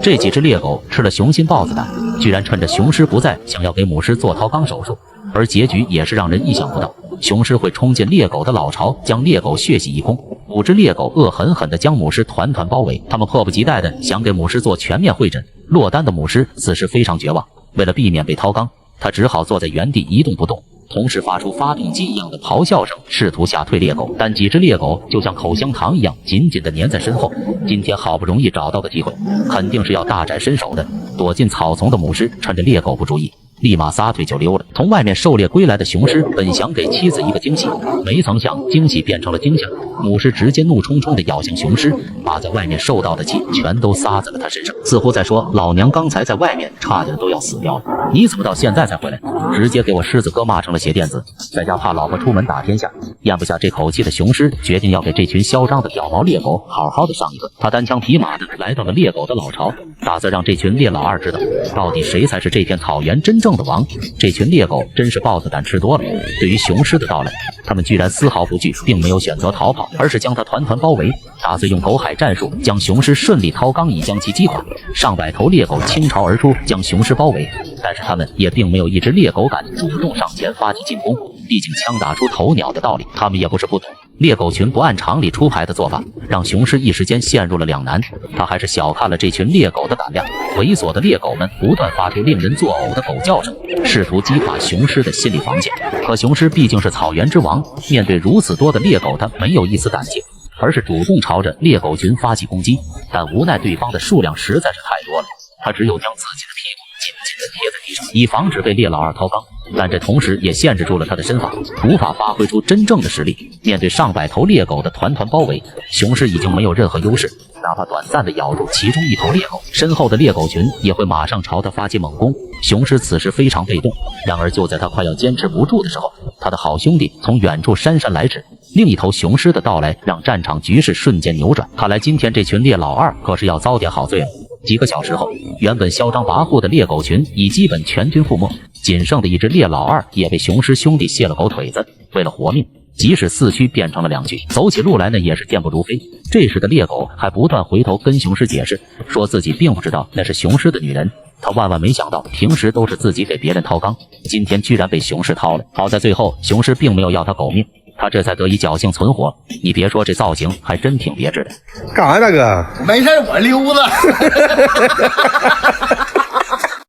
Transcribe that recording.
這幾只獵狗吃了雄心豹子膽，居然趁着雄狮不在，想要給母獅做掏肛手術，而結局也是讓人意想不到，雄狮会冲进獵狗的老巢，将獵狗血洗一空。5只獵狗惡狠狠地将母獅团团包圍，他們迫不及待地想給母獅做全面會診。落單的母獅此時非常絕望，為了避免被掏肛，他只好坐在原地一動不動，同時發出發動機一樣的咆哮聲，試圖嚇退獵狗。但幾只獵狗就像口香糖一樣緊緊地粘在身後。今天好不容易找到的機會，肯定是要大展身手的。躲進草叢的母獅趁着獵狗不注意，立馬撒腿就溜了。从外面狩獵歸來的雄獅本想給妻子一個驚喜，沒曾想驚喜變成了驚嚇。母獅直接怒衝衝地咬向雄獅，把在外面受到的氣全都撒在了他身上，似乎在說：老娘剛才在外面差點都要死掉了，你怎麼到現在才回来？直接給我狮子哥骂成了鞋墊子。在家怕老婆出門打天下，咽不下这口气的雄狮決定要給這群囂張的屌毛獵狗好好的上一課。他單槍匹馬的來到了獵狗的老巢，打算讓這群獵老二知道到底誰才是這片草原真正的王。這群獵狗真是豹子膽吃多了，對於雄獅的到來，他們居然絲毫不懼，並沒有選擇逃跑，而是將它團團包圍，打算用狗海戰術將雄獅順利掏肛，以將其擊垮。上百頭獵狗傾巢而出，將雄獅包圍，但是他們也並沒有一只獵狗敢主動上前發起進攻，畢竟槍打出頭鳥的道理，他們也不是不懂。獵狗群不按常理出牌的做法，讓雄獅一時間陷入了兩難。他還是小看了這群獵狗的膽量，猥瑣的獵狗們不斷發出令人作嘔的狗叫聲，試圖擊垮雄獅的心理防線。可雄獅畢竟是草原之王，面對如此多的獵狗，他沒有一絲膽怯，而是主動朝着獵狗群發起攻擊。但無奈對方的數量實在是太多了，他只有将自己的屁股緊緊地貼在地上，以防止被獵老二掏肛。但這同時也限制住了他的身法，無法發揮出真正的實力。面對上百頭獵狗的团团包圍，雄獅已經沒有任何優勢，哪怕短暫地咬住其中一頭獵狗，身後的獵狗群也會馬上朝他發起猛攻。雄獅此時非常被動，然而就在他快要堅持不住的時候，他的好兄弟從遠處姍姍來遲。另一頭雄獅的到來讓戰場局勢瞬間扭轉，看來今天這群獵老二可是要遭點好罪了。幾個小時後，原本囂張跋扈的獵狗群已基本全軍覆沒，僅剩的一只獵老二也被雄獅兄弟卸了狗腿子。為了活命，即使4區變成了2區，走起路來呢也是健步如飛。這時的獵狗還不斷回頭跟雄獅解釋，說自己並不知道那是雄獅的女人。他萬萬沒想到，平時都是自己給別人掏肛，今天居然被雄獅掏了。好在最後雄獅並沒有要他狗命，他這才得以侥幸存活。你別說，這造型還真挺別致的。幹啥，大哥？没事，我溜达。